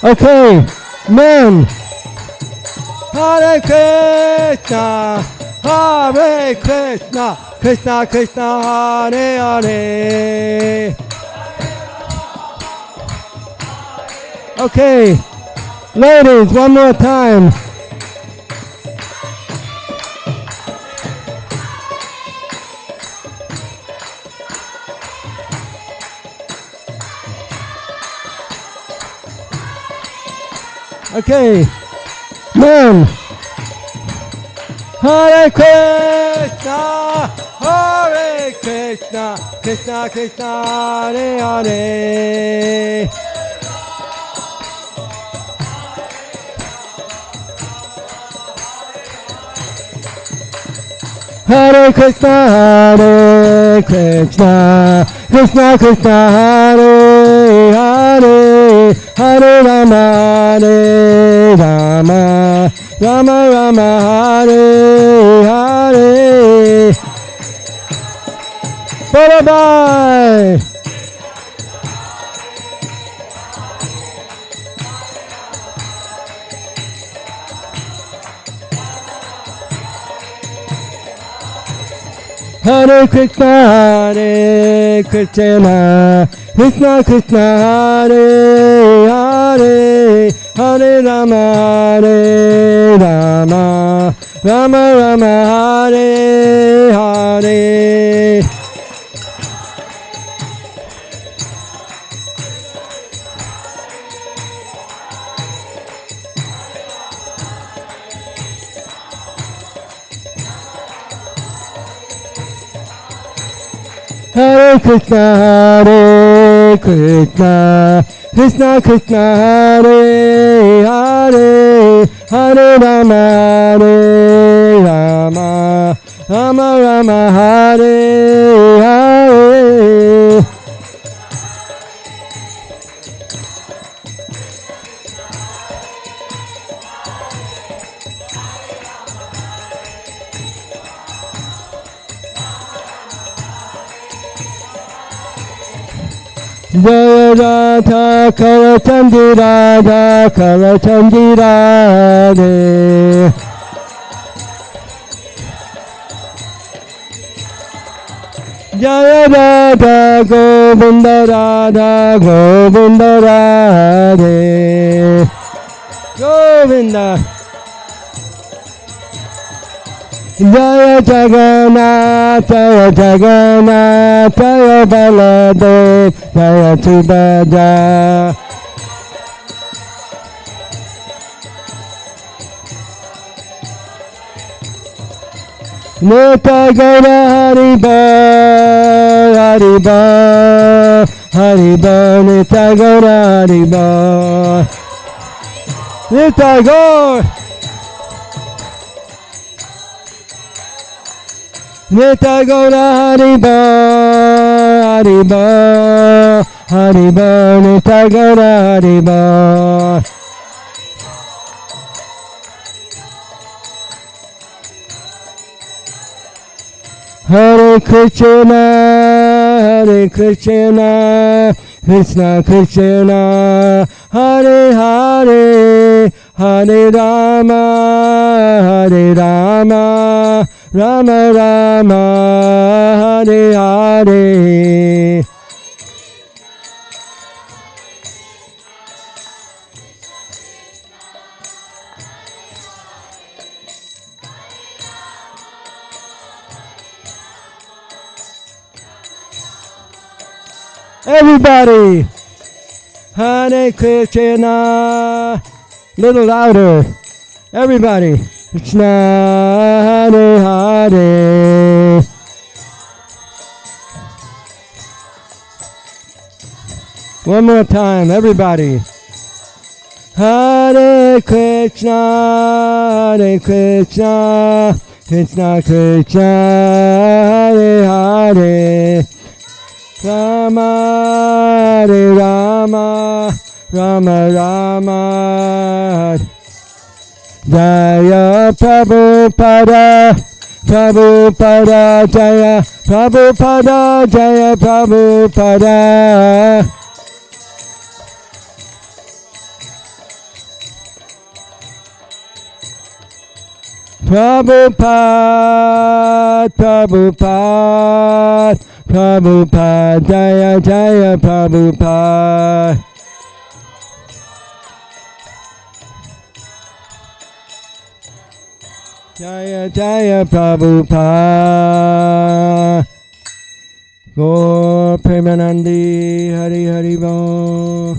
Okay, men. Hare Krishna, Hare Krishna, Krishna Krishna, Hare Hare. Okay, ladies, one more time. Okay, men. Hare Krishna, Hare Krishna, Krishna Krishna, Hare Hare. Hare Krishna, Hare Krishna, Krishna Krishna, Hare Hare, Hare Rama, Hare Rama, Rama Rama, Hare Hare. Bye-bye. Hare Krishna, Hare Krishna, Krishna Krishna, Hare Hare, Hare Rama, Hare Rama, Rama Rama, Hare Hare. Hare Krishna, Hare Krishna, Krishna Krishna, Hare Hare, Hare Rama, Hare Rama, Rama Rama, Hare Hare. Jaya Radha Kalachandi Radha Kalachandi Radhe. Jaya Radha Govinda Radha Govinda Radhe. Govinda. Jaya Jagannath, Jaya Jagannath, Jaya Baladev, Jaya Subhadra. Nita Gaura Haribo, Haribo, Haribo, Nita Gaura Haribo. Nita Gaura. Nita Gaura Haribo, Haribo, Haribo, Nita Gaura Haribo. Hare Krishna, Hare Krishna, Krishna Krishna, Hare Hare, Hare Rama, Hare Rama, Rama Rama, Hare Hare. Everybody, Hare Krishna, little louder. Everybody, Krishna, Hare Hare. One more time, everybody. Hare Krishna, Hare Krishna, Krishna Krishna, Hare Hare. Rama, Hare Rama, Rama Rama. Jaya Prabhupada, Prabhupada Jaya, Prabhupada Jaya, Prabhupada. Prabhupada, Prabhupada, Prabhupada, Jaya Jaya Prabhupada. Jaya Jaya Prabhupada. Gaur Premanandi, Hari Hari Bol.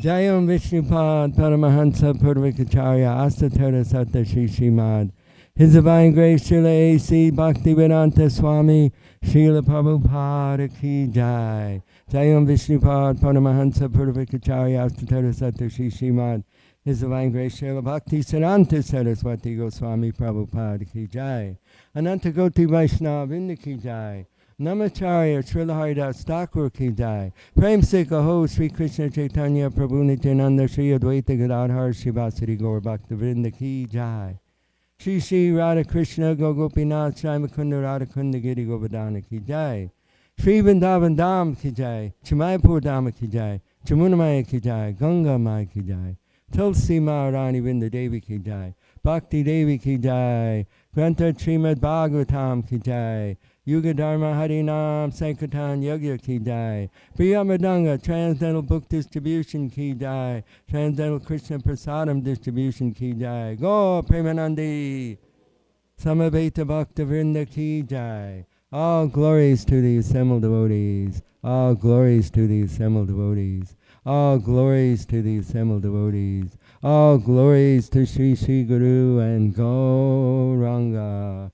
Jayam Vishnupad Paramahansa Purvikacharya Astatara Satta Shri Srimad. His Divine Grace Srila A.C. Bhaktivedanta Swami Srila Prabhupada Ki Jai. Jayam Vishnupad Paramahansa Purvikacharya Astatara Satta Shri Srimad. His Divine Grace Srila Bhakti Siddhanta Saraswati Goswami Prabhupada Ki Jai. Ananta Goti Vaishnava Vrinda Ki Jai. Namacharya Srila Haridas Thakur Ki Jai. Prem Se Kaho Sri Krishna Chaitanya Prabhu Nityananda Sri Advaita Gadadhar Shivasari Gaur Bhakta Vrinda Ki Jai. Shri Shri Radha Krishna Gopinath Shri Mukunda Radha Kunda Giri Govardhana Ki Jai. Shri Vrindavan Dham Ki Jai. Chimayapur Dham Ki Jai. Chamunamaya Ki Jai. Ganga Mai Ki Jai. Tulsi Maharani Vrinda Devi Ki Jai. Bhakti Devi Ki Jai. Granta Srimad Bhagavatam Ki Jai. Yuga Dharma Harinam Sankirtan Yogya Ki Jai. Priyamadanga Transcendental Book Distribution Ki Jai. Transcendental Krishna Prasadam Distribution Ki Jai. Go Premanandi. Samaveta Bhakta Vrinda Ki Jai. All glories to the assembled devotees. All glories to the assembled devotees. All glories to the assembled devotees. All glories to Sri Sri Guru and Gauranga.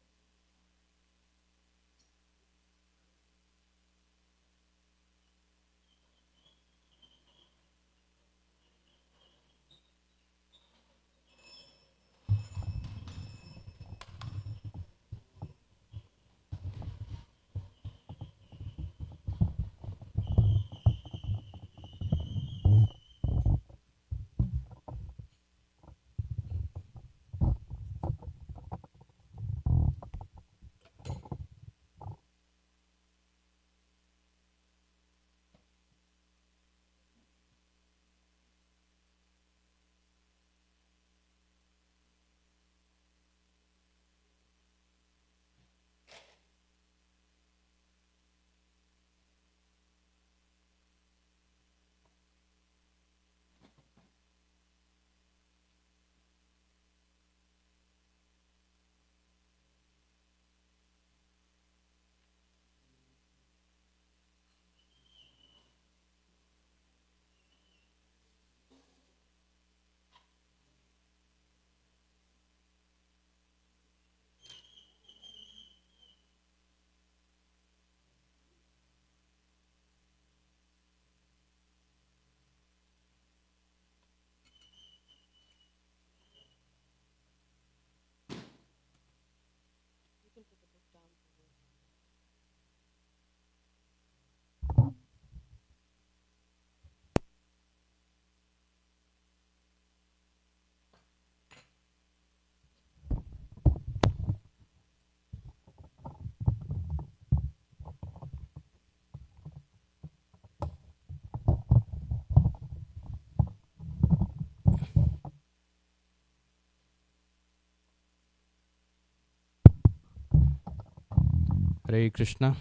Hare Krishna.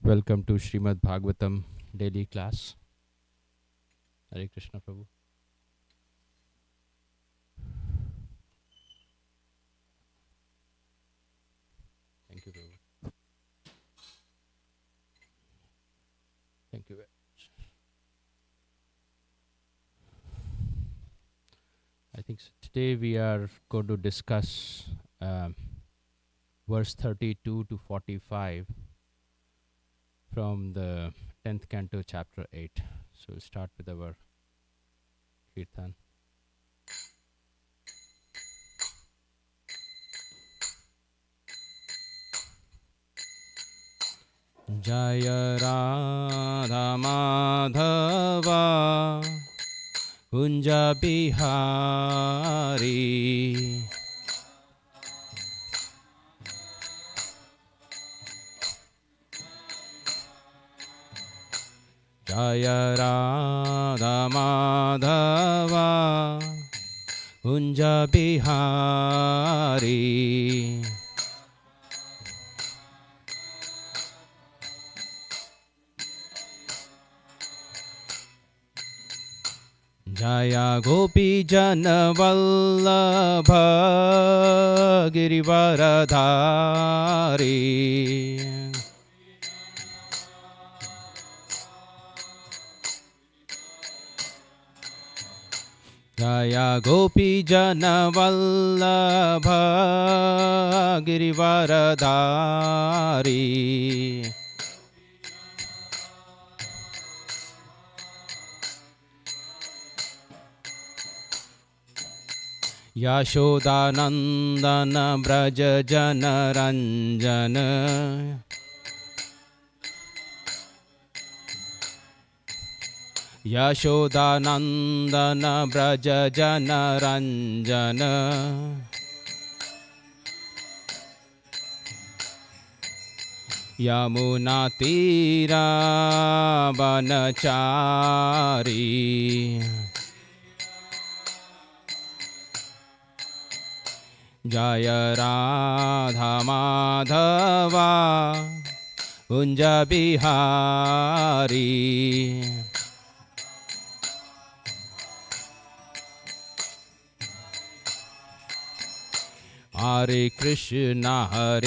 Welcome to Srimad Bhagavatam daily class. Hare Krishna Prabhu. Thank you, Prabhu. Thank you very much. I think today we are going to discuss verse 32 to 45 from the 10th canto, chapter 8. So we'll start with our kirtan. Jaya Radha Madhava Kunja Bihari Jaya Radha Madhava Kunja Bihari Jaya Gopi Jana Vallabha Girivaradhari Jaya Gopi Jana Vallabha Girivaradhari Yashodanandana Braja Jana Ranjana Yashodanandana Braja Jana Ranjana Yamuna Tira Banachari Jaya Radha Madhava Kunja Bihari Hare Krishna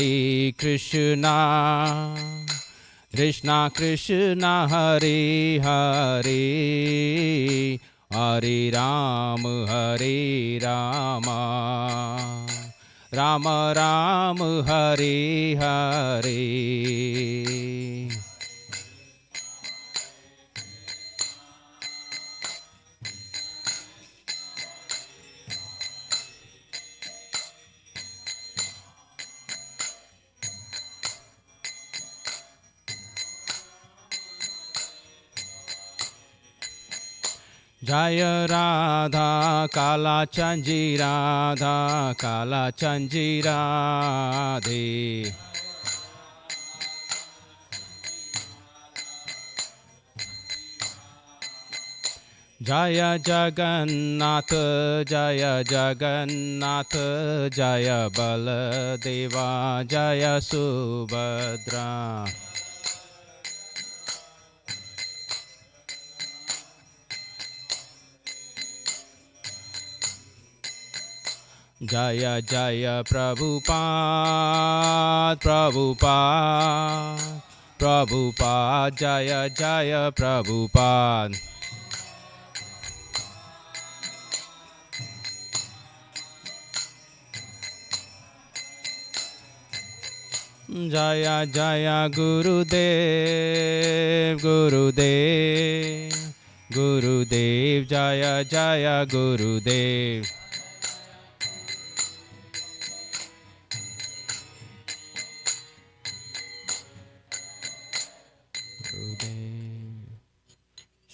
Krishna Krishna Hare Hare Hare Rama Rama Rama Hare Hare Jaya Radha Kala Chanji Radha Kala Chanji Radhe Jaya Jagannath Jaya Jagannath Jaya Baladeva Jaya Subhadra Jaya Jaya Prabhupada Prabhupada Prabhupada Jaya Jaya Prabhupada Jaya Jaya Gurudev Gurudev Gurudev Jaya Jaya Gurudev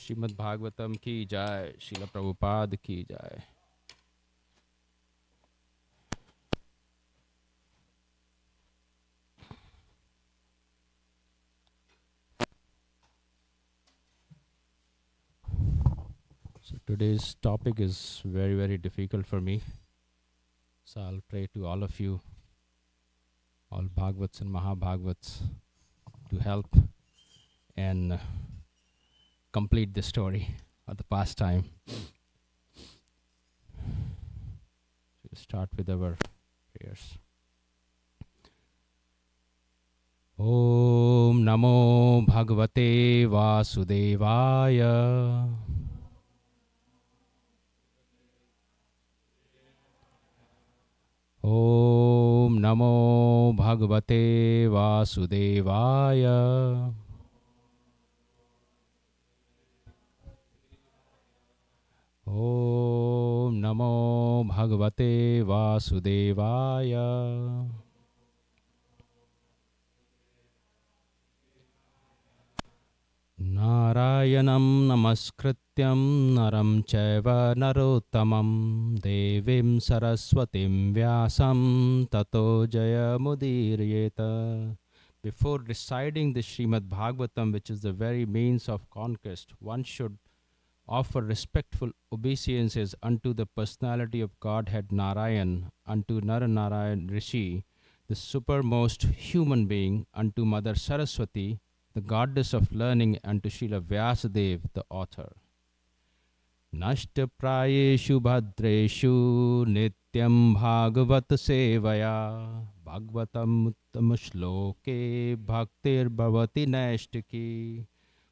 Srimad Bhagavatam ki jai, Srila Prabhupada ki jai. So today's topic is very, very difficult for me. So I'll pray to all of you, all Bhagavats and Mahabhagavats, to help and complete the story of the pastime. We'll start with our prayers. Om Namo Bhagavate Vasudevaya. Om Namo Bhagavate Vasudevaya. Om Namo Bhagavate Vasudevaya. Narayanam namaskrityam naram chaiva narottamam devim saraswatim vyasam tato jayamudiryeta before reciting the Srimad Bhagavatam, which is the very means of conquest, one should offer respectful obeisances unto the personality of Godhead Narayan, unto Naranarayan Rishi, the supermost human being, unto Mother Saraswati, the goddess of learning, unto Srila Vyasadev, the author. Nashtaprayeshu bhadreshu nityam bhagavat sevaya bhagavatam uttama shloke bhaktir bhavati naishtiki.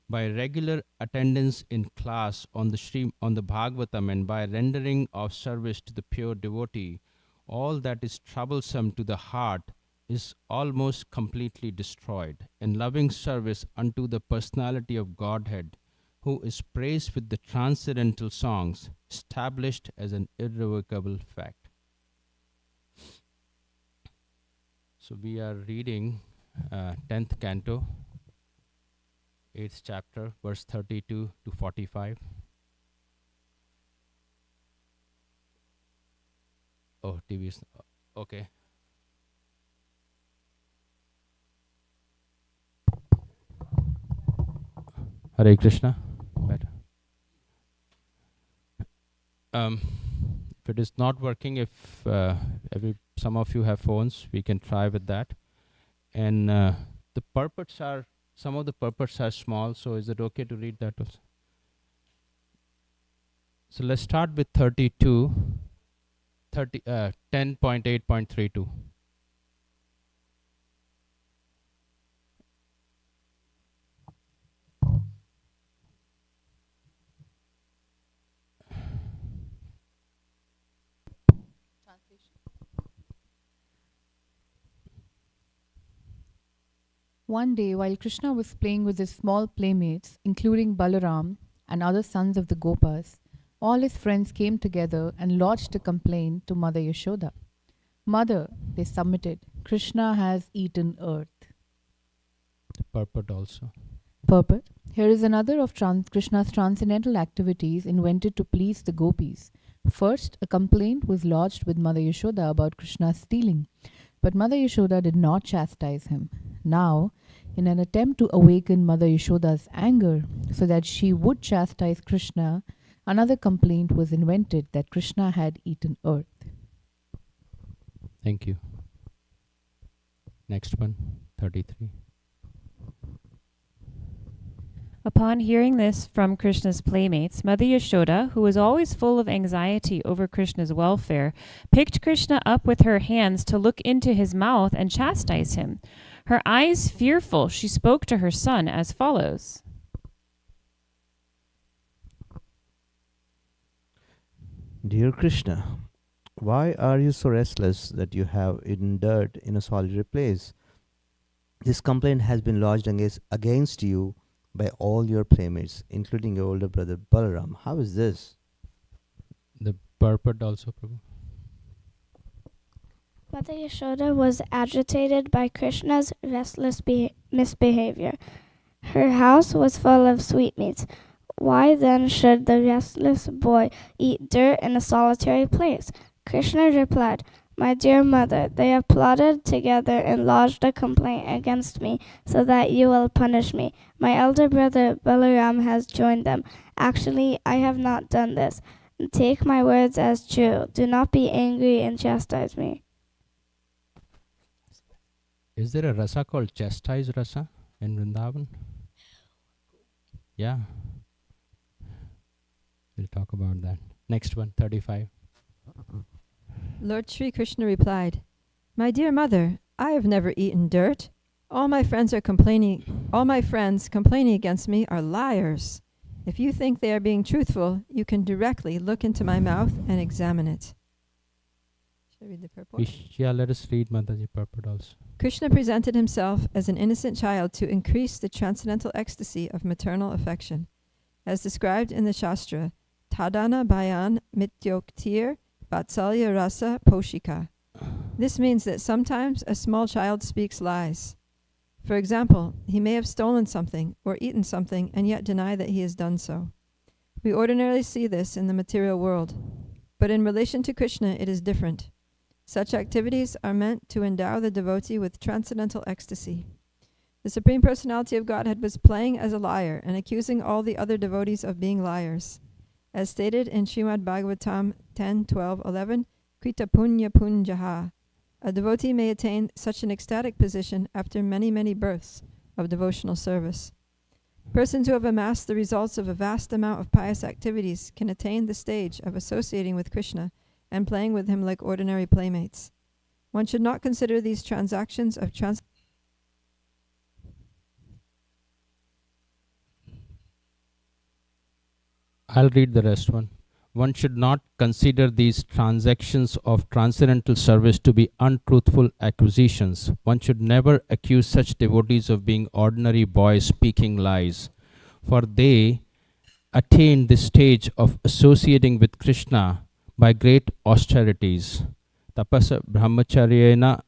By regular attendance in class on the Bhagavatam and by rendering of service to the pure devotee, all that is troublesome to the heart is almost completely destroyed. In loving service unto the personality of Godhead, who is praised with the transcendental songs, established as an irrevocable fact. So we are reading 10th canto, 8th chapter, verse 32 to 45. Oh, TV is okay. Hare Krishna. Better. If it is not working, if some of you have phones, we can try with that. And the purports are, some of the purports are small, so is it okay to read that also? So let's start with 10.8.32. One day, while Krishna was playing with his small playmates, including Balaram and other sons of the Gopas, all his friends came together and lodged a complaint to Mother Yashoda. Mother, they submitted, Krishna has eaten earth. The purport also. Purport. Here is another of Krishna's transcendental activities invented to please the gopis. First, a complaint was lodged with Mother Yashoda about Krishna's stealing, but Mother Yashoda did not chastise him. Now, in an attempt to awaken Mother Yashoda's anger so that she would chastise Krishna, another complaint was invented that Krishna had eaten earth. Thank you. Next one, 33. Upon hearing this from Krishna's playmates, Mother Yashoda, who was always full of anxiety over Krishna's welfare, picked Krishna up with her hands to look into his mouth and chastise him. Her eyes fearful, she spoke to her son as follows. Dear Krishna, why are you so restless that you have eaten dirt in a solitary place? This complaint has been lodged against you by all your playmates, including your older brother Balaram. How is this? The purport also, Prabhu. Mother Yashoda was agitated by Krishna's restless misbehavior. Her house was full of sweetmeats. Why then should the restless boy eat dirt in a solitary place? Krishna replied, My dear mother, they have plotted together and lodged a complaint against me so that you will punish me. My elder brother Balaram has joined them. Actually, I have not done this. Take my words as true. Do not be angry and chastise me. Is there a rasa called chastise rasa in Vrindavan? Yeah. We'll talk about that. Next one, 35. Lord Sri Krishna replied, My dear mother, I have never eaten dirt. All my friends complaining against me are liars. If you think they are being truthful, you can directly look into my mouth and examine it. Should I read the purport? Yeah, let us read Mataji purport also. Krishna presented himself as an innocent child to increase the transcendental ecstasy of maternal affection. As described in the Shastra, Tadana Bayan Mityoktir Vatsalya Rasa Poshika. This means that sometimes a small child speaks lies. For example, he may have stolen something or eaten something and yet deny that he has done so. We ordinarily see this in the material world, but in relation to Krishna it is different. Such activities are meant to endow the devotee with transcendental ecstasy. The Supreme Personality of Godhead was playing as a liar and accusing all the other devotees of being liars. As stated in Srimad Bhagavatam 10:12-11, Krita Punya Punjaha. A devotee may attain such an ecstatic position after many, many births of devotional service. Persons who have amassed the results of a vast amount of pious activities can attain the stage of associating with Krishna and playing with him like ordinary playmates. One should not consider these transactions of I'll read the rest one. One should not consider these transactions of transcendental service to be untruthful accusations. One should never accuse such devotees of being ordinary boys speaking lies, for they attain this stage of associating with Krishna by great austerities. Tapasa brahmacharyena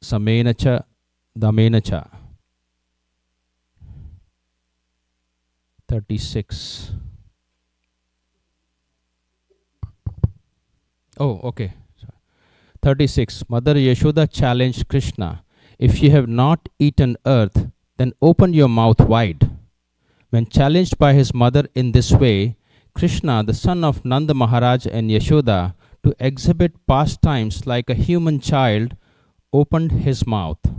samena cha damena cha. 36. Oh, okay. 36. Mother Yashoda challenged Krishna, "If you have not eaten earth, then open your mouth wide." When challenged by his mother in this way, Krishna, the son of Nanda Maharaj and Yashoda, to exhibit pastimes like a human child, opened his mouth.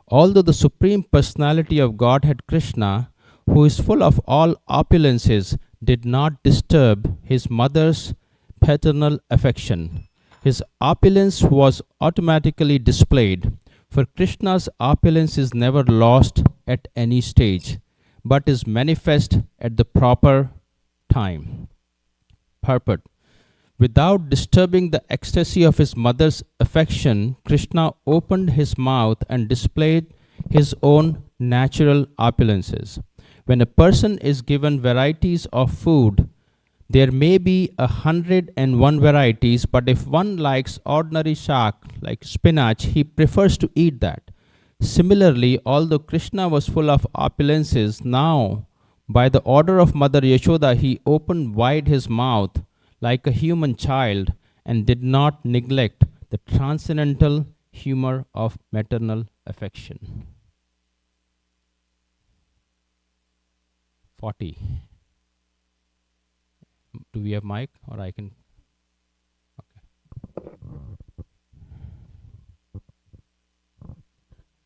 Although the Supreme Personality of Godhead Krishna, who is full of all opulences, did not disturb his mother's paternal affection, his opulence was automatically displayed, for Krishna's opulence is never lost at any stage, but is manifest at the proper time. Purport. Without disturbing the ecstasy of his mother's affection, Krishna opened his mouth and displayed his own natural opulences. When a person is given varieties of food, there may be 101 varieties, but if one likes ordinary shak like spinach, he prefers to eat that. Similarly, although Krishna was full of opulences, now, by the order of Mother Yashoda, he opened wide his mouth like a human child and did not neglect the transcendental humor of maternal affection. 40. Do we have mic, or I can? Okay.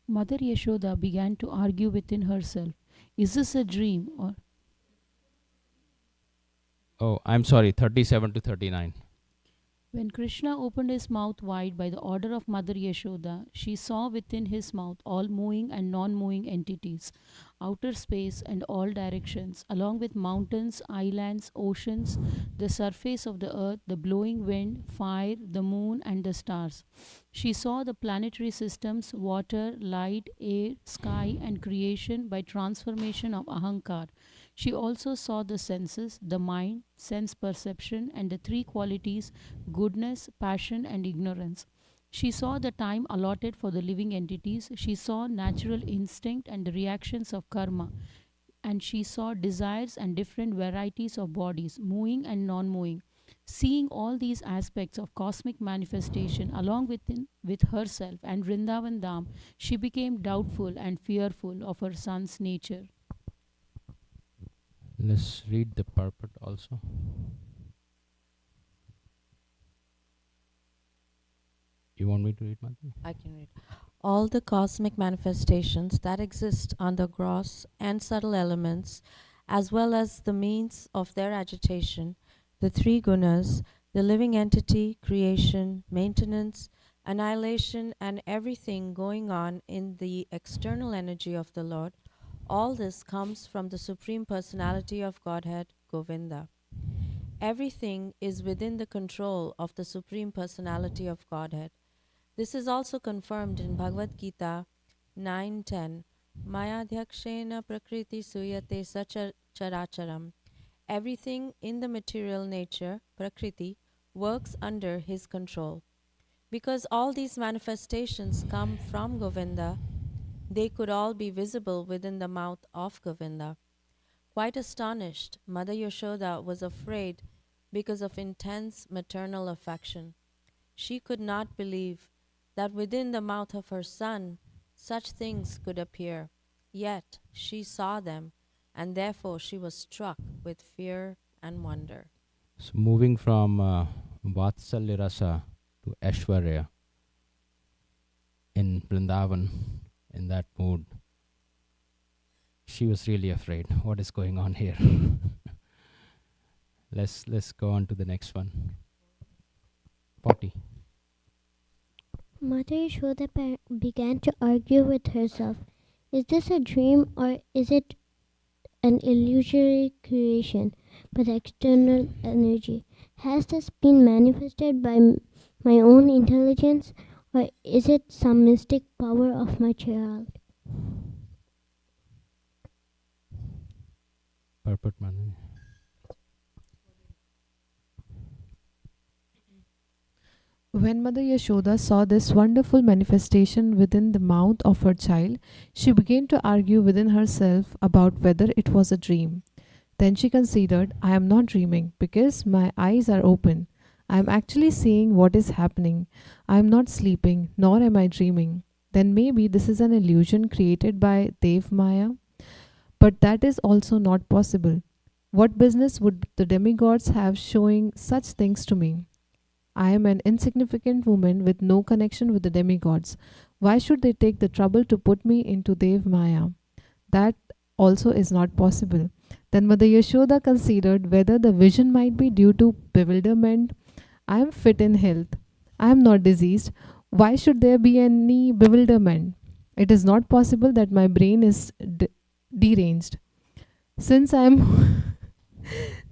Mother Yashoda began to argue within herself. Is this a dream or? Oh, I'm sorry, 37 to 39. When Krishna opened his mouth wide by the order of Mother Yashoda, she saw within his mouth all moving and non-moving entities, outer space and all directions, along with mountains, islands, oceans, the surface of the earth, the blowing wind, fire, the moon and the stars. She saw the planetary systems, water, light, air, sky and creation by transformation of Ahankar. She also saw the senses, the mind, sense perception, and the three qualities goodness, passion, and ignorance. She saw the time allotted for the living entities. She saw natural instinct and the reactions of karma. And she saw desires and different varieties of bodies, moving and non moving. Seeing all these aspects of cosmic manifestation along with herself and Vrindavan Dham, she became doubtful and fearful of her son's nature. Let's read the purport also. You want me to read, Madhuri? I can read. All the cosmic manifestations that exist on the gross and subtle elements, as well as the means of their agitation, the three gunas, the living entity, creation, maintenance, annihilation, and everything going on in the external energy of the Lord, all this comes from the Supreme Personality of Godhead, Govinda. Everything is within the control of the Supreme Personality of Godhead. This is also confirmed in Bhagavad Gita 9:10. Mayadhyakshena prakriti suyate sacha characharam. Everything in the material nature, Prakriti, works under his control. Because all these manifestations come from Govinda, they could all be visible within the mouth of Govinda. Quite astonished, Mother Yashoda was afraid because of intense maternal affection. She could not believe that within the mouth of her son such things could appear. Yet she saw them, and therefore she was struck with fear and wonder. So moving from Vatsalya Rasa to Aishwarya in Vrindavan, in that mood, she was really afraid. What is going on here? Let's go on to the next one. 40. Mother Yashoda began to argue with herself. Is this a dream or is it an illusory creation by the external energy? Has this been manifested by my own intelligence or is it some mystic power of my child? Purport Manu. When Mother Yashoda saw this wonderful manifestation within the mouth of her child, she began to argue within herself about whether it was a dream. Then she considered, I am not dreaming because my eyes are open. I am actually seeing what is happening. I am not sleeping, nor am I dreaming. Then maybe this is an illusion created by Dev Maya. But that is also not possible. What business would the demigods have showing such things to me? I am an insignificant woman with no connection with the demigods. Why should they take the trouble to put me into Dev Maya? That also is not possible. Then Mother Yashoda considered whether the vision might be due to bewilderment. I am fit in health. I am not diseased. Why should there be any bewilderment? It is not possible that my brain is deranged. Since I am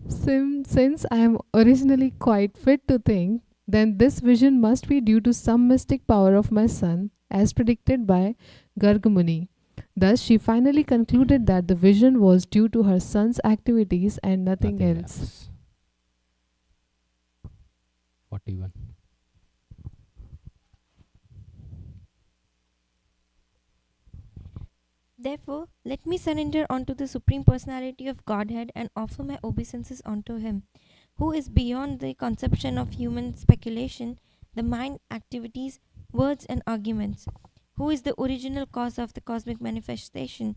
since I am originally quite fit to think, then this vision must be due to some mystic power of my son, as predicted by Garg Muni. Thus, she finally concluded that the vision was due to her son's activities and nothing else. 41. Therefore, let me surrender unto the Supreme Personality of Godhead and offer my obeisances unto Him, who is beyond the conception of human speculation, the mind, activities, words, and arguments, who is the original cause of the cosmic manifestation,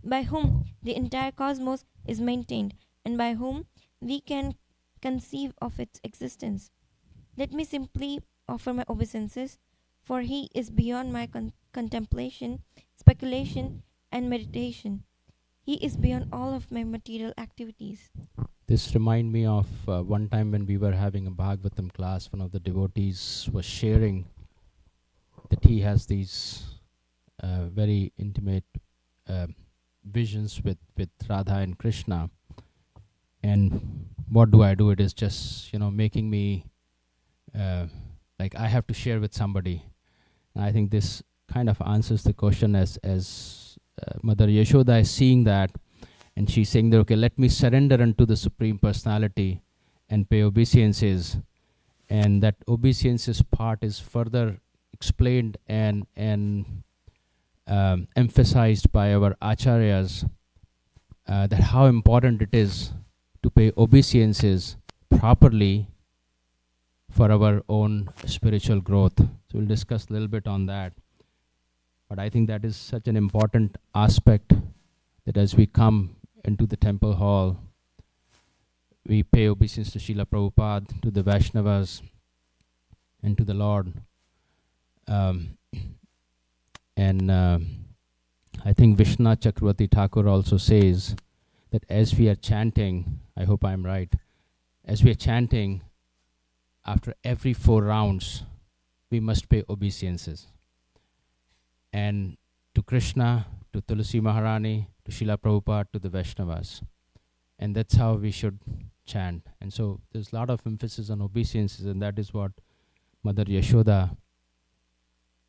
by whom the entire cosmos is maintained, and by whom we can conceive of its existence. Let me simply offer my obeisances, for He is beyond my contemplation, speculation, and meditation. He is beyond all of my material activities. This remind me of one time when we were having a Bhagavatam class. One of the devotees was sharing that he has these very intimate visions with Radha and Krishna. And what do? It is just making me like I have to share with somebody. And I think this kind of answers the question as Mother Yashoda is seeing that, and she's saying that, okay, let me surrender unto the Supreme Personality and pay obeisances. And that obeisances part is further explained and emphasized by our acharyas, that how important it is to pay obeisances properly for our own spiritual growth. So we'll discuss a little bit on that. But I think that is such an important aspect that as we come into the temple hall, we pay obeisance to Srila Prabhupada, to the Vaishnavas, and to the Lord. I think Vishnu Chakravarti Thakur also says that as we are chanting, I hope I'm right, as we are chanting, after every 4 rounds, we must pay obeisances. And to Krishna, to Tulsi Maharani, to Srila Prabhupada, to the Vaishnavas. And that's how we should chant. And so there's a lot of emphasis on obeisances, and that is what Mother Yashoda,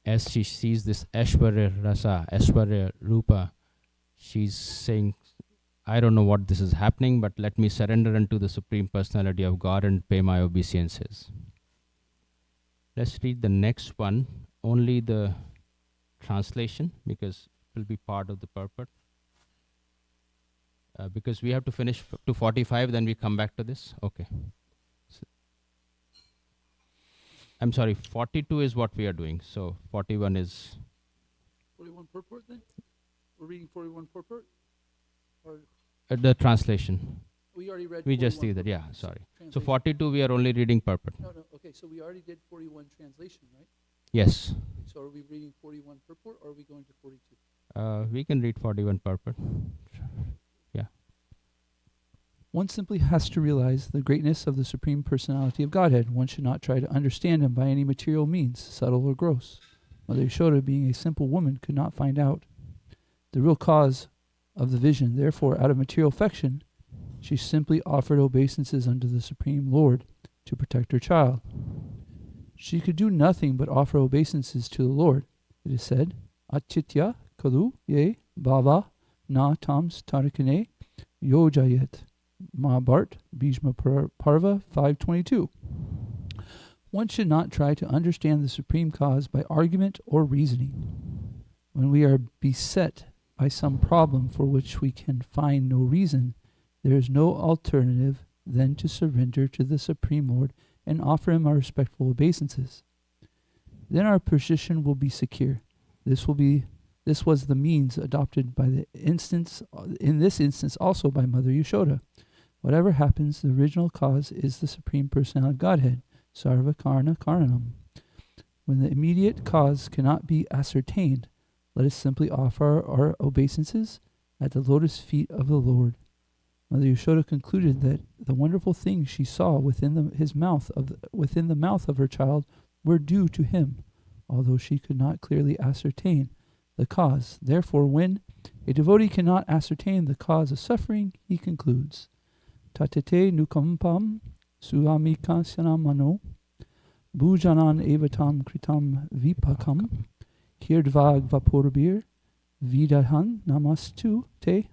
as she sees this Aishwarya Rasa, Aishwarya Rupa, she's saying, I don't know what this is happening, but let me surrender unto the Supreme Personality of God and pay my obeisances. Let's read the next one, only the translation, because it will be part of the purport. Because we have to finish to 45, then we come back to this. Okay. So I'm sorry, 42 is what we are doing. So 41 is... 41 purport then? We're reading 41 purport? Or The translation. we already read We just 41 did that, yeah, purport sorry. So translation. 42 we are only reading purport. No, okay, so we already did 41 translation, right? Yes. So are we reading 41 purport or are we going to 42? We can read 41 purport. Yeah. One simply has to realize the greatness of the Supreme Personality of Godhead. One should not try to understand him by any material means, subtle or gross. Mother Yashoda, being a simple woman, could not find out the real cause of the vision. Therefore, out of material affection, she simply offered obeisances unto the Supreme Lord to protect her child. She could do nothing but offer obeisances to the Lord. It is said, Achitya kalu ye bhava na tams tarakane yojayet. Mahabharat, Bhishma Parva 5:22. One should not try to understand the supreme cause by argument or reasoning. When we are beset by some problem for which we can find no reason, there is no alternative than to surrender to the Supreme Lord and offer him our respectful obeisances. Then our position will be secure. This was the means adopted in this instance also by Mother Yashoda. Whatever happens, the original cause is the Supreme Personality of Godhead, Sarva Karna Karanam. When the immediate cause cannot be ascertained, let us simply offer our obeisances at the lotus feet of the Lord. Mother Yashoda concluded that the wonderful things she saw within the mouth of her child were due to him, although she could not clearly ascertain the cause. Therefore, when a devotee cannot ascertain the cause of suffering, he concludes, Tatete nukampam suamikasyana mano bhujanan evatam kritam vipakam kirdvag vapurabir vidahan namastu te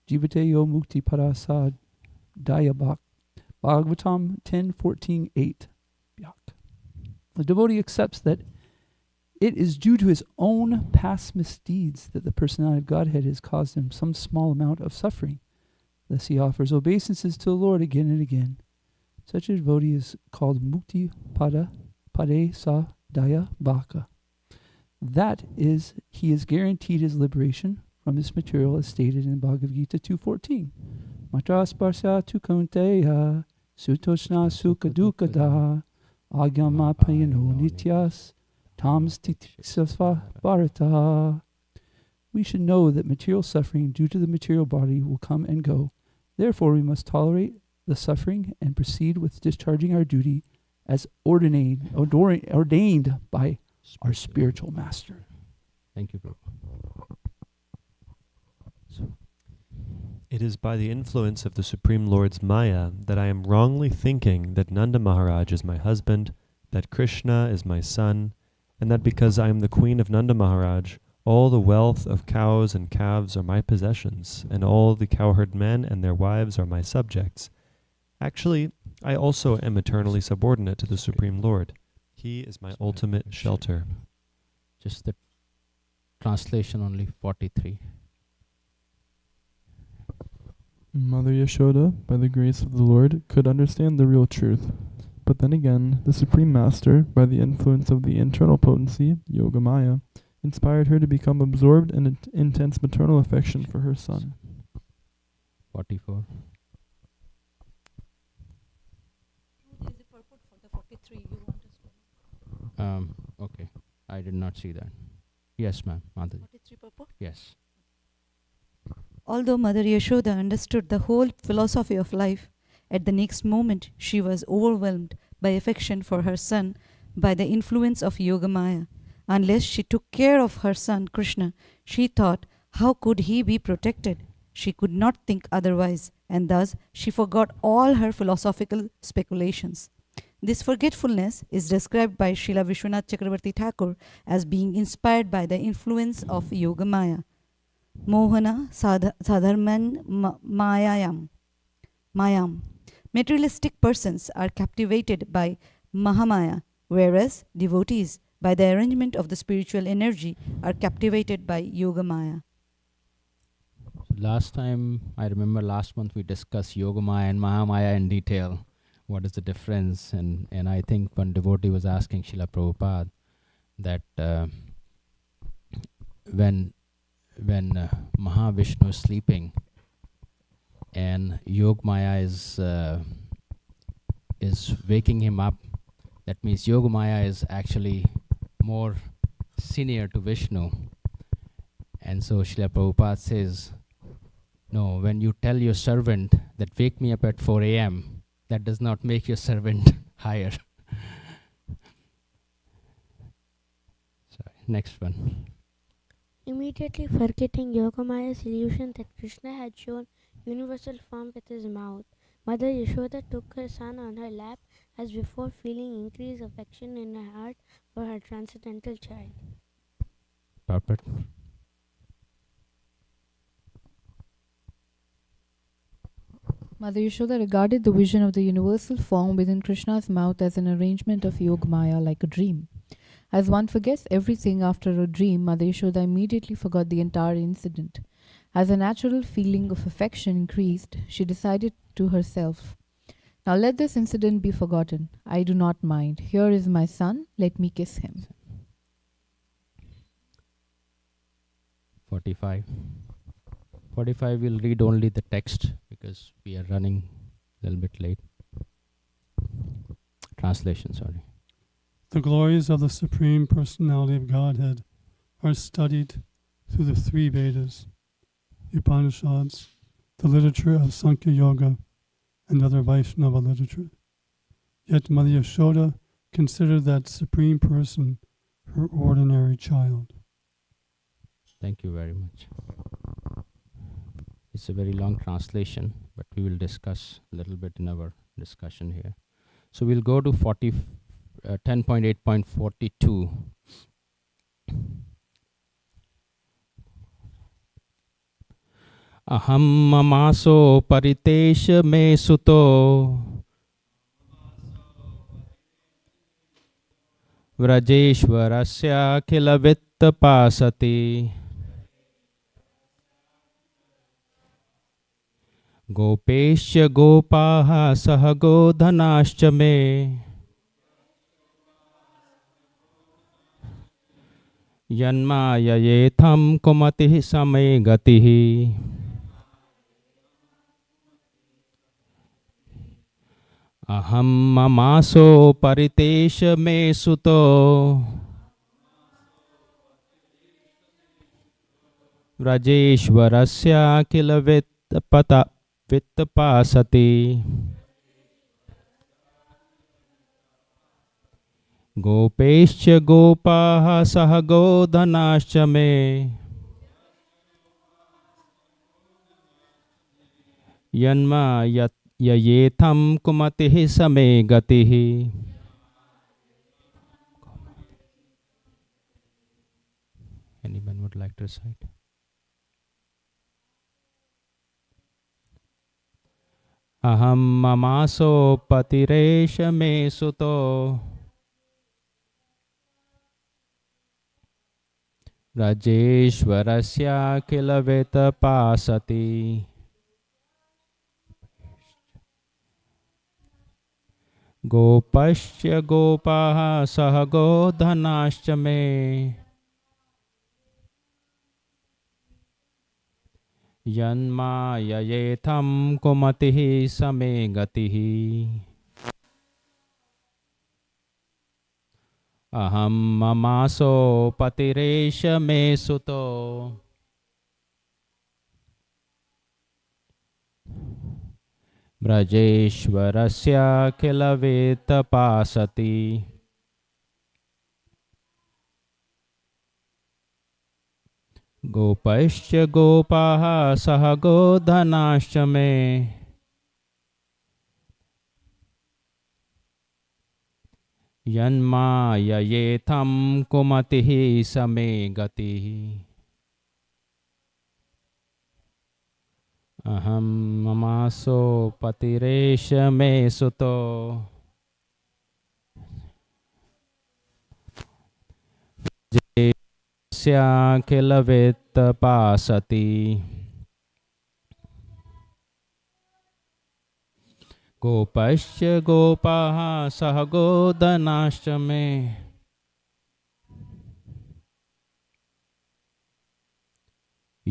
jivate yo mukti parasa dayabak. Bhagavatam 10:14-8. The devotee accepts that it is due to his own past misdeeds that the personality of Godhead has caused him some small amount of suffering. Thus he offers obeisances to the Lord again and again. Such a devotee is called Mukti Pade Sa Daya Bhaka. That is, he is guaranteed his liberation from this material as stated in Bhagavad Gita 2:14. Matra sparsya tu kaunteya sutoshna sukha dukadaha agyama payano nityas tams titisasva bharata. We should know that material suffering due to the material body will come and go. Therefore, we must tolerate the suffering and proceed with discharging our duty as ordained by our spiritual master. Thank you, Prabhu. It is by the influence of the Supreme Lord's Maya that I am wrongly thinking that Nanda Maharaj is my husband, that Krishna is my son, and that because I am the queen of Nanda Maharaj, all the wealth of cows and calves are my possessions, and all the cowherd men and their wives are my subjects. Actually, I also am eternally subordinate to the Supreme Lord. He is my ultimate shelter. Just the translation only 43. Mother Yashoda, by the grace of the Lord, could understand the real truth. But then again, the Supreme Master, by the influence of the internal potency, Yogamaya, inspired her to become absorbed in intense maternal affection for her son. 44. Okay. I did not see that. Yes, ma'am. 43 purport? Yes. Although Mother Yashoda understood the whole philosophy of life, at the next moment she was overwhelmed by affection for her son by the influence of Yogamaya. Unless she took care of her son Krishna, she thought, how could he be protected? She could not think otherwise, and thus she forgot all her philosophical speculations. This forgetfulness is described by Srila Vishwanath Chakravarti Thakur as being inspired by the influence of Yogamaya. Mohana sadharman mayam. Materialistic persons are captivated by Mahamaya, whereas devotees, by the arrangement of the spiritual energy, are captivated by Yogamaya. Last month we discussed Yogamaya and Mahamaya in detail. What is the difference? And I think one devotee was asking Srila Prabhupada that when when Mahavishnu is sleeping and Yogamaya is waking him up, that means Yogamaya is actually more senior to Vishnu. And so Srila Prabhupada says, no, when you tell your servant that wake me up at 4 a.m., that does not make your servant higher. Sorry, next one. Immediately forgetting Yogamaya's illusion that Krishna had shown universal form with his mouth, Mother Yashoda took her son on her lap as before, feeling increased affection in her heart for her transcendental child. Perfect. Mother Yashoda regarded the vision of the universal form within Krishna's mouth as an arrangement of Yogamaya, like a dream. As one forgets everything after a dream, Mother Yashoda immediately forgot the entire incident. As a natural feeling of affection increased, she decided to herself, now let this incident be forgotten. I do not mind. Here is my son. Let me kiss him. 45. 45 we'll read only the text because we are running a little bit late. Translation, sorry. The glories of the Supreme Personality of Godhead are studied through the three Vedas, the Upanishads, the literature of Sankhya Yoga, and other Vaishnava literature. Yet Mother Yashoda considered that Supreme Person her ordinary child. Thank you very much. It's a very long translation, but we will discuss a little bit in our discussion here. So we'll go to 10.8.42. Aham mamaso paritesha me suto vrajeshwarasya khila vitta pasati Gopeshya gopaha sahago dhanascha me Yanmaya yetham kumatihi same gatihi Aham mamaso paritesha me suto Vrajeshwarasya kila vittapasati Gopeshya gopaha sahago dhanascha me Yanma yayetham kumatihi same gatihi. Anyone would like to recite? Aham mamaso patiresha me suto Rajeshwarasya kilaveta pasati Gopashya gopaha sahago dhanascha me Yanma yayetham kumatihi same gatihi Aham mamaso patiresha me suto Brajeshwarasya kilaveta pasati Gopashya gopaha sahago dhanascha me Yanma yayetham kumatihi same gatihi Aham mamaso patiresha me suto Jayasya kilaveta pasati Gopashya gopaha sahago dhanascha me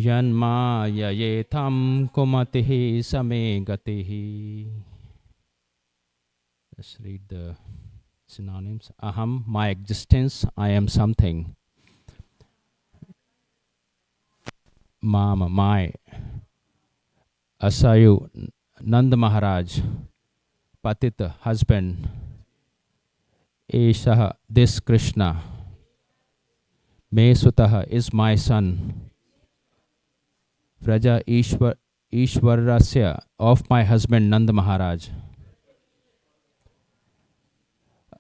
Yanmaya yetam kumatihi same gatihi. Let's read the synonyms. Aham, my existence, I am something. Mama, my. Asayu, Nanda Maharaj, Patita, husband. Eshaha, this Krishna. Me Sutaha is my son. Vraja Ishwarasya, of my husband Nanda Maharaj.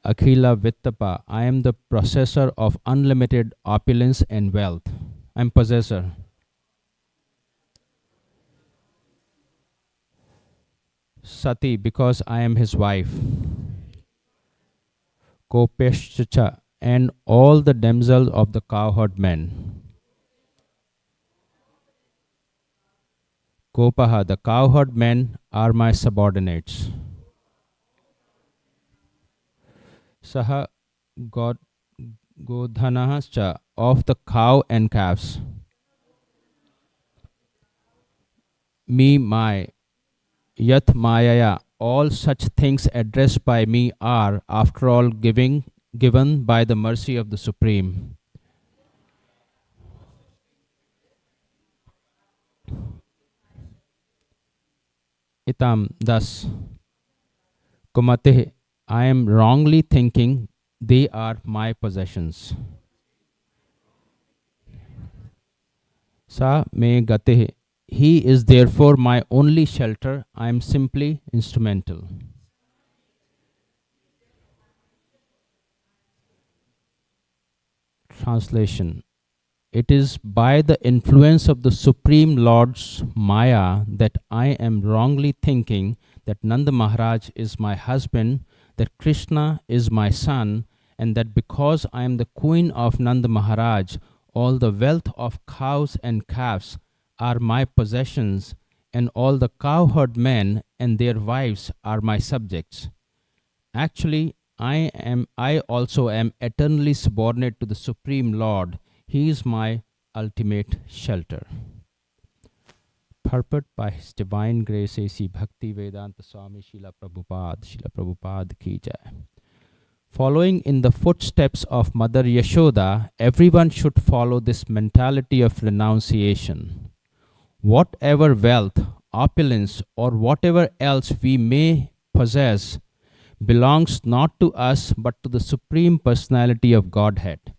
Akhila Vittapa, I am the possessor of unlimited opulence and wealth. I am possessor. Sati, because I am his wife. Kopeshcha, and all the damsels of the cowherd men. Kopaha, the cowherd men are my subordinates. Saha Godhanahascha, of the cow and calves. Me, my. Yat Mayaya, all such things addressed by me are, after all, given by the mercy of the Supreme. Itam, thus, Kumate, I am wrongly thinking they are my possessions. Sa me gate, he is therefore my only shelter, I am simply instrumental. Translation. It is by the influence of the Supreme Lord's Maya that I am wrongly thinking that Nanda Maharaj is my husband, that Krishna is my son, and that because I am the queen of Nanda Maharaj, all the wealth of cows and calves are my possessions, and all the cowherd men and their wives are my subjects. Actually, I also am eternally subordinate to the Supreme Lord. He is my ultimate shelter. Purport by His Divine Grace A.C. Bhakti Vedanta Swami Srila Prabhupada Ki Jai. Following in the footsteps of Mother Yashoda, everyone should follow this mentality of renunciation. Whatever wealth, opulence, or whatever else we may possess belongs not to us but to the Supreme Personality of Godhead,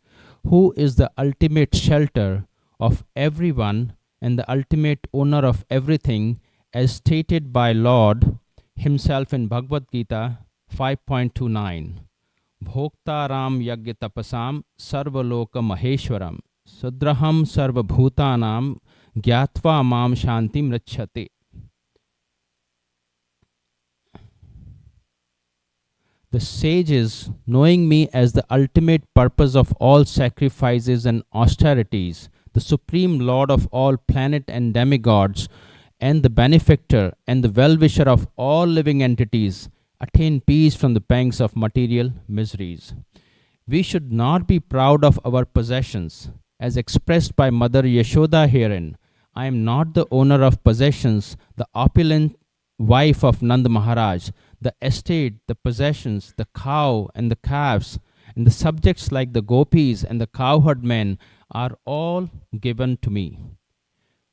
who is the ultimate shelter of everyone and the ultimate owner of everything, as stated by Lord Himself in Bhagavad Gita 5.29. Bhoktaram yagya tapasam sarvaloka maheshwaram sudraham sarvabhutanam gyatva mam shantim rachyate. The sages, knowing me as the ultimate purpose of all sacrifices and austerities, the Supreme Lord of all planet and demigods, and the benefactor and the well-wisher of all living entities, attain peace from the pangs of material miseries. We should not be proud of our possessions, as expressed by Mother Yashoda herein. I am not the owner of possessions, the opulent wife of Nanda Maharaj, the estate, the possessions, the cow and the calves, and the subjects like the gopis and the cowherd men are all given to me.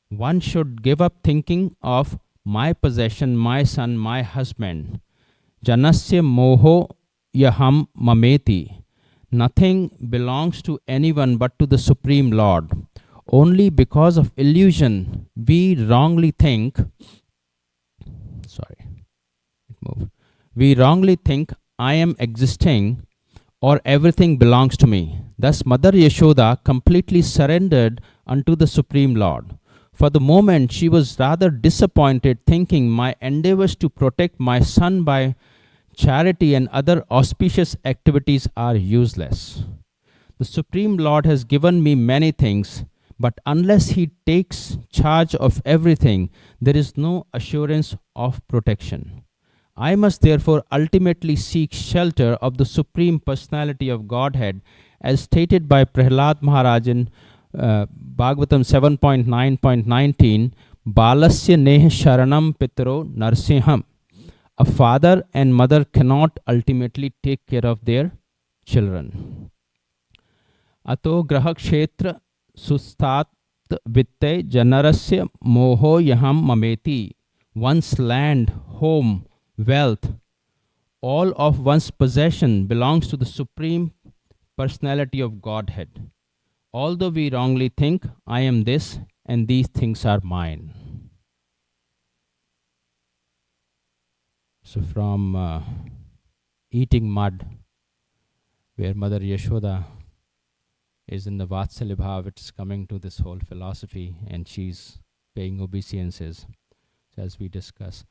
One should give up thinking of my possession, my son, my husband. Janasya moho yaham mameti. Nothing belongs to anyone but to the Supreme Lord. Only because of illusion we wrongly think, we wrongly think I am existing or everything belongs to me. Thus Mother Yashoda completely surrendered unto the Supreme Lord. For the moment she was rather disappointed, thinking my endeavors to protect my son by charity and other auspicious activities are useless. The Supreme Lord has given me many things, but unless He takes charge of everything, there is no assurance of protection. I must therefore ultimately seek shelter of the Supreme Personality of Godhead, as stated by Prahlad Maharaj in Bhagavatam 7.9.19, Balasya neh sharanam pitro narsiham. A father and mother cannot ultimately take care of their children. Ato graha kshetra sustat vitte janarasya moho yaham mameti. One's land, home, wealth, all of one's possession belongs to the Supreme Personality of Godhead. Although we wrongly think, I am this and these things are mine. So from eating mud, where Mother Yashoda is in the Vatsalya Bhav, it's coming to this whole philosophy and she's paying obeisances. So as we discuss.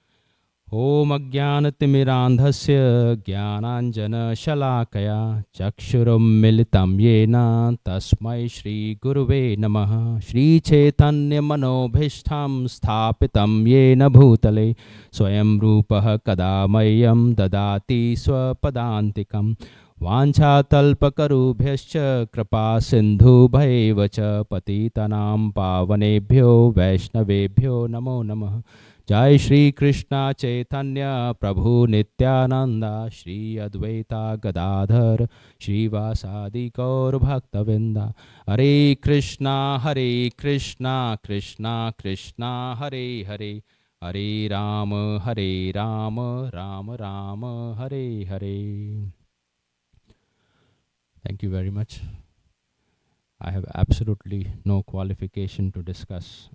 Om Ajnanatimirandhasya Jnananjana Shalakaya Chakshuram Militam Yena Tasmai Shri Guruve Namaha Shri Chaitanya Manobhishtam Sthapitam Yena Bhutale Swayam Rupaha Kadamayam Dadati Swapadantikam Vanchatalpakarubhyascha Kripa Sindhu Bhaivacha Patitanam Pavanebhyo Vaishnavebhyo Namo Namaha. Jai Shri Krishna Chaitanya Prabhu Nityananda Shri Advaita Gadadhar Shri Vasadi Gaur Bhaktavinda. Hare Krishna Krishna Krishna Hare Hare Hare Rama Rama Rama Hare Hare. Thank you very much. I have absolutely no qualification to discuss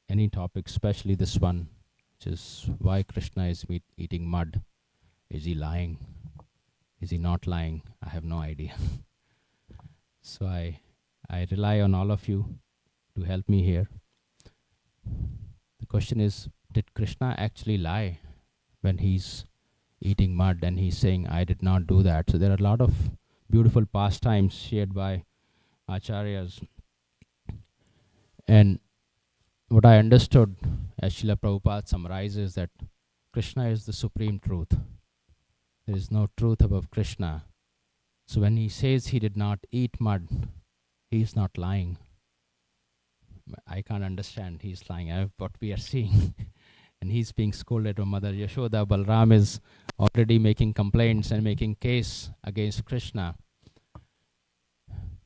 any topic, especially this one, which is why Krishna is eating mud. Is he lying? Is he not lying? I have no idea. So I rely on all of you to help me here. The question is, did Krishna actually lie when he's eating mud and he's saying, I did not do that? So there are a lot of beautiful pastimes shared by Acharyas. And what I understood, as Srila Prabhupada summarizes, that Krishna is the supreme truth. There is no truth above Krishna. So when he says he did not eat mud, he is not lying. I can't understand he's lying. What we are seeing. And he's being scolded by Mother Yashoda. Balram is already making complaints and making case against Krishna.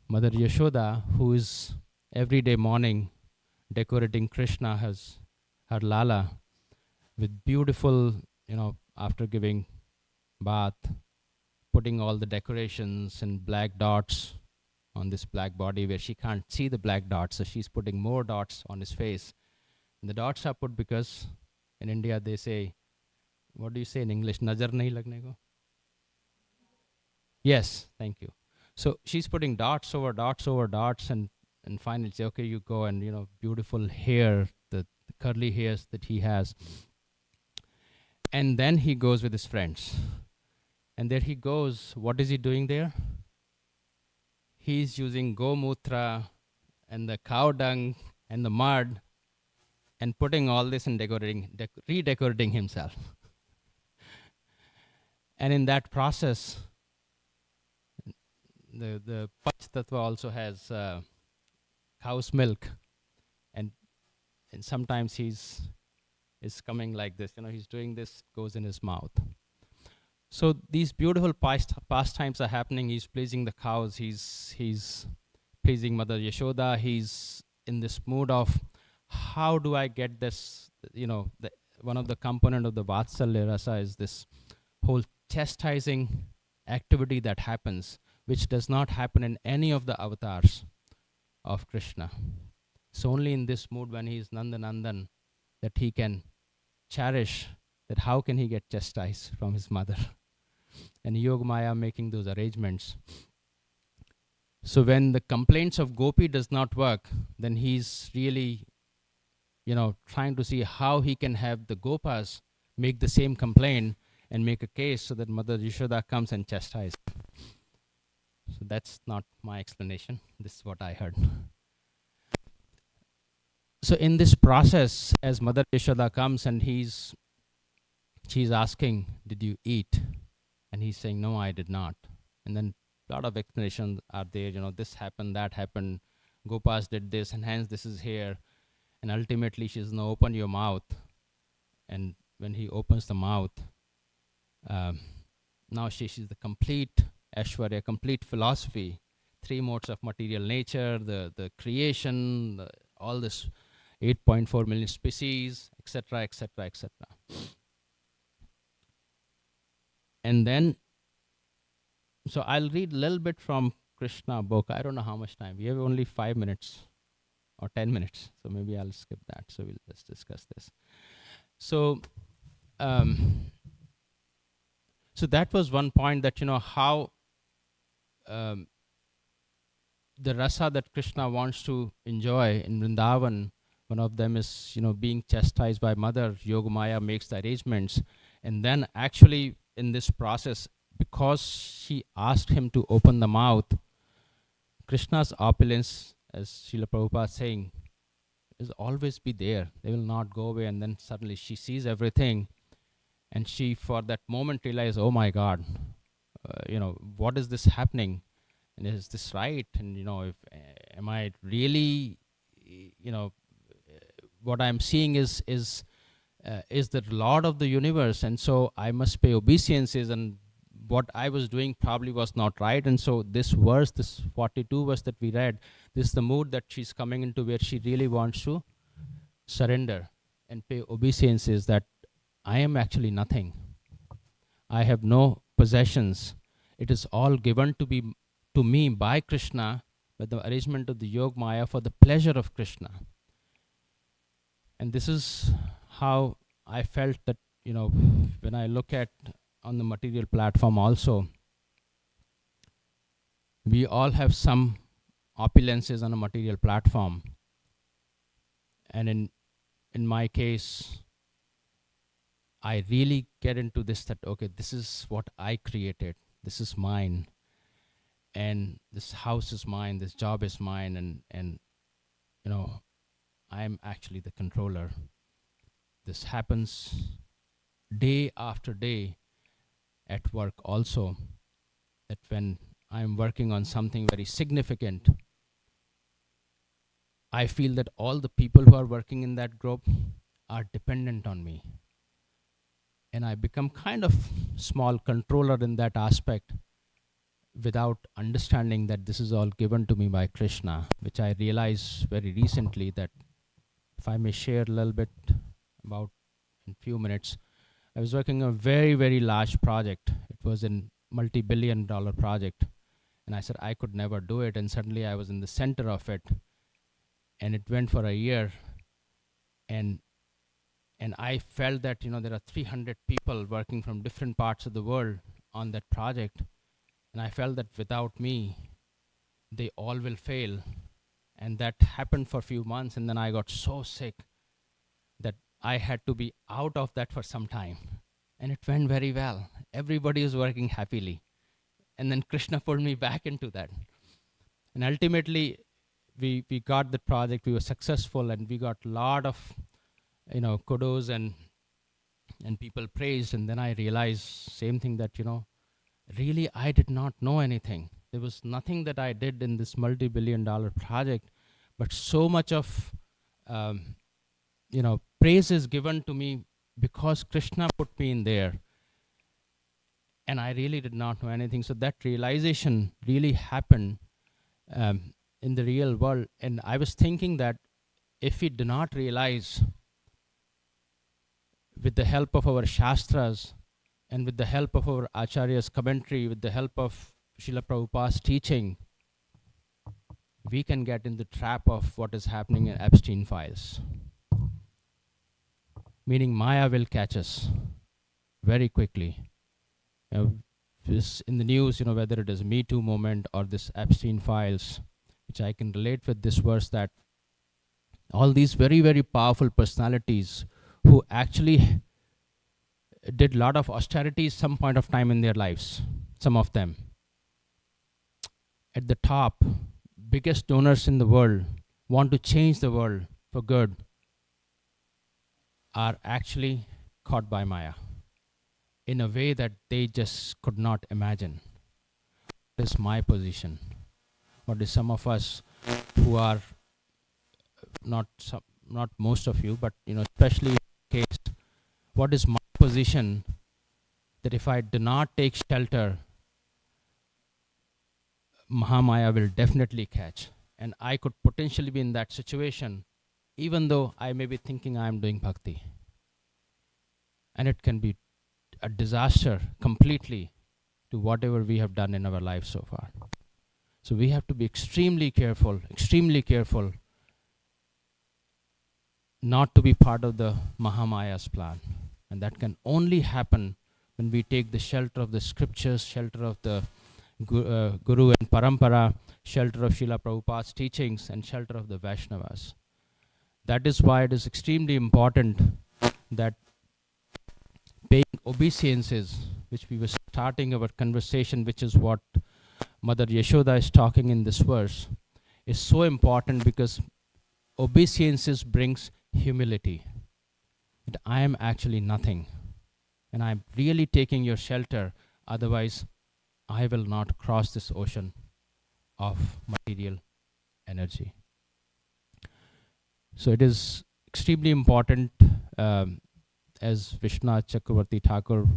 Mother Yashoda, who is every day morning decorating Krishna, has her Lala with beautiful, after giving bath, putting all the decorations and black dots on this black body where she can't see the black dots, so she's putting more dots on his face. And the dots are put because in India they say, what do you say in English? Nazar nahi lagne ko? Yes, thank you. So she's putting dots over dots over dots, and finally say, okay, you go, and beautiful hair, the curly hairs that he has. And then he goes with his friends. And there he goes. What is he doing there? He's using gomutra and the cow dung and the mud and putting all this and redecorating himself. And in that process, the Pach Tattva also has cow's milk, and sometimes he's coming like this, he's doing this, goes in his mouth. So these beautiful pastimes are happening. He's pleasing the cows, he's pleasing Mother Yashoda. He's in this mood of, how do I get this? One of the component of the Vatsalya Rasa is this whole chastising activity that happens, which does not happen in any of the avatars of Krishna. It's only in this mood when he is Nandanandan that he can cherish that how can he get chastised from his mother. And Yogamaya making those arrangements. So when the complaints of Gopi does not work, then he's really, trying to see how he can have the Gopas make the same complaint and make a case so that Mother Yashoda comes and chastises. So that's not my explanation. This is what I heard. So in this process, as Mother Yashoda comes and she's asking, did you eat? And he's saying, no, I did not. And then a lot of explanations are there, this happened, that happened. Gopas did this, and hence this is here. And ultimately, she says, no, open your mouth. And when he opens the mouth, now she's the complete Aishwarya, complete philosophy. 3 modes of material nature, the creation, all this 8.4 million species, etc., etc., etc. And then, so I'll read a little bit from Krishna book. I don't know how much time. We have only 5 minutes or 10 minutes. So maybe I'll skip that. So we'll just discuss this. So, so that was one point, that, how the rasa that Krishna wants to enjoy in Vrindavan, one of them is, being chastised by mother. Yogamaya makes the arrangements. And then actually in this process, because she asked him to open the mouth, Krishna's opulence, as Srila Prabhupada is saying, is always be there. They will not go away. And then suddenly she sees everything. And she, for that moment, realized, oh my God, what is this happening? And is this right? And, if am I really, what I'm seeing is the Lord of the universe. And so I must pay obeisances, and what I was doing probably was not right. And so this verse, this 42 verse that we read, this is the mood that she's coming into, where she really wants to surrender and pay obeisances, that I am actually nothing. I have no possessions. It is all given to me by Krishna, by the arrangement of the Yog Maya, for the pleasure of Krishna. And this is how I felt that, when I look at on the material platform also, we all have some opulences on a material platform. And in my case, I really get into this, that, okay, this is what I created. This is mine. And this house is mine. This job is mine. And I'm actually the controller. This happens day after day at work also, that when I'm working on something very significant, I feel that all the people who are working in that group are dependent on me. And I become kind of small controller in that aspect, without understanding that this is all given to me by Krishna, which I realized very recently. That if I may share a little bit about in few minutes, I was working on a very, very large project. It was a multi-billion-dollar project. And I said I could never do it. And suddenly I was in the center of it. And it went for a year. And I felt that, there are 300 people working from different parts of the world on that project. And I felt that without me, they all will fail. And that happened for a few months. And then I got so sick that I had to be out of that for some time. And it went very well. Everybody was working happily. And then Krishna pulled me back into that. And ultimately, we got the project. We were successful, and we got a lot of, kudos and people praised. And then I realized same thing, that, really I did not know anything. There was nothing that I did in this multi-billion-dollar project, but so much of, praise is given to me because Krishna put me in there. And I really did not know anything. So that realization really happened in the real world. And I was thinking that if we do not realize, with the help of our Shastras, and with the help of our Acharya's commentary, with the help of Srila Prabhupada's teaching, we can get in the trap of what is happening in Epstein files. Meaning Maya will catch us very quickly. This in the news, whether it is Me Too movement or this Epstein files, which I can relate with this verse, that all these very, very powerful personalities who actually did a lot of austerities some point of time in their lives, some of them. At the top, biggest donors in the world, want to change the world for good, are actually caught by Maya in a way that they just could not imagine. What is my position? What is some of us who are not most of you, but especially in case, what is my position that if I do not take shelter, Mahamaya will definitely catch. And I could potentially be in that situation, even though I may be thinking I am doing bhakti. And it can be a disaster completely to whatever we have done in our life so far. So we have to be extremely careful not to be part of the Mahamaya's plan. And that can only happen when we take the shelter of the scriptures, shelter of the Guru and Parampara, shelter of Srila Prabhupada's teachings, and shelter of the Vaishnavas. That is why it is extremely important that paying obeisances, which we were starting our conversation, which is what Mother Yashoda is talking in this verse, is so important, because obeisances brings humility. That I am actually nothing, and I am really taking your shelter, otherwise I will not cross this ocean of material energy. So it is extremely important, as Vishwanath Chakravarti Thakur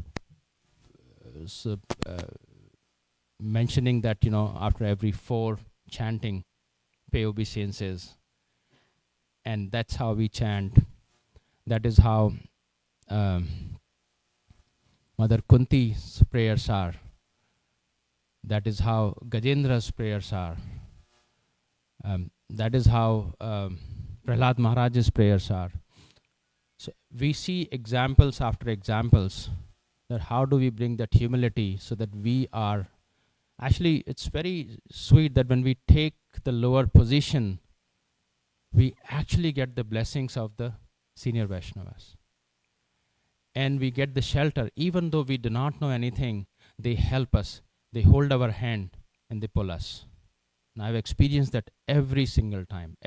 mentioning that, after every 4 chanting, pay obeisances. And that's how we chant. That is how Mother Kunti's prayers are. That is how Gajendra's prayers are. That is how Prahlad Maharaj's prayers are. So we see examples after examples that how do we bring that humility so that we are, actually it's very sweet that when we take the lower position, we actually get the blessings of the senior Vaishnavas. And we get the shelter, even though we do not know anything, they help us, they hold our hand and they pull us. And I've experienced that every single time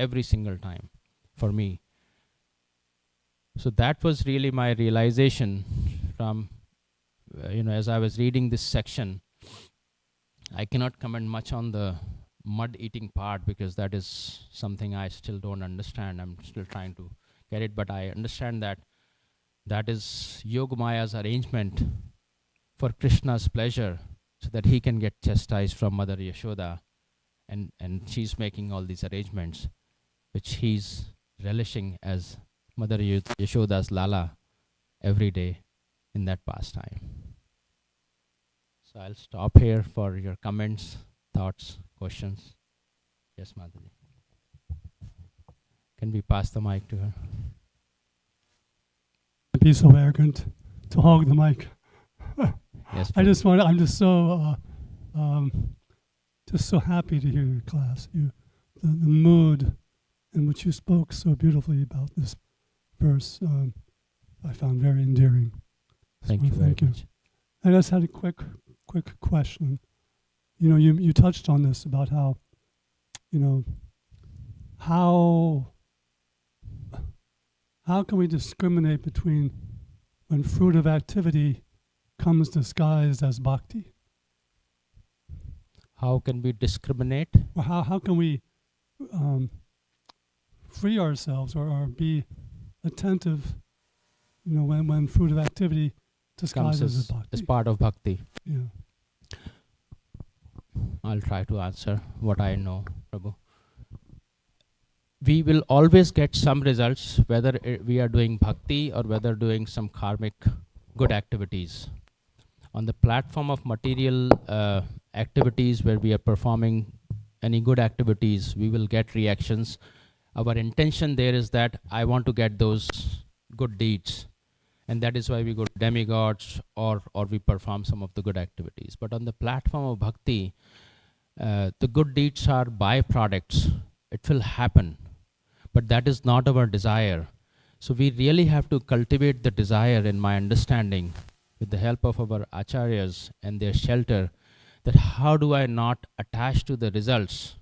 for me. So that was really my realization from, as I was reading this section. I cannot comment much on the mud eating part, because that is something I still don't understand. I'm still trying to get it, but I understand that that is Yogamaya's arrangement for Krishna's pleasure, so that he can get chastised from Mother Yashoda, and she's making all these arrangements, which he's relishing as Mother Yashoda's Lala every day in that pastime. So I'll stop here for your comments, thoughts, questions. Yes, Madhuri. Can we pass the mic to her? Be so arrogant to hog the mic. Yes, I'm just so happy to hear your class. The mood in which you spoke so beautifully about this verse, I found very endearing. Thank you very much. I just had a quick question. You touched on this about how, how can we discriminate between when fruit of activity comes disguised as bhakti? How can we discriminate? Or how can we free ourselves or be attentive, when fruit of activity disguises as bhakti? As part of bhakti. Yeah. I'll try to answer what I know, Prabhu. We will always get some results, whether we are doing bhakti or whether doing some karmic good activities. On the platform of material activities, where we are performing any good activities, we will get reactions. Our intention there is that I want to get those good deeds. And that is why we go to demigods or we perform some of the good activities. But on the platform of bhakti, the good deeds are byproducts. It will happen. But that is not our desire. So we really have to cultivate the desire, in my understanding, with the help of our acharyas and their shelter, that how do I not attach to the results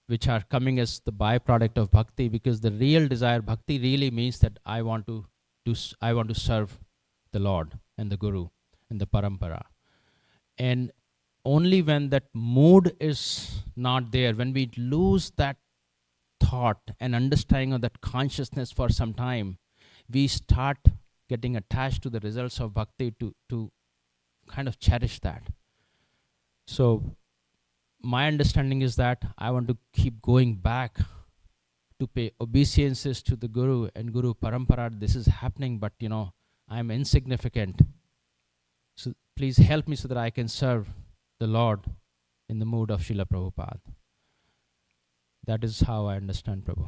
which are coming as the byproduct of bhakti, because the real desire, bhakti really means that I want to serve the Lord and the Guru and the Parampara. And only when that mood is not there, when we lose that thought and understanding of that consciousness for some time, we start getting attached to the results of bhakti to kind of cherish that. So my understanding is that I want to keep going back to pay obeisances to the Guru and Guru Parampara. This is happening, but I'm insignificant. So please help me so that I can serve the Lord in the mood of Srila Prabhupada. That is how I understand Prabhu.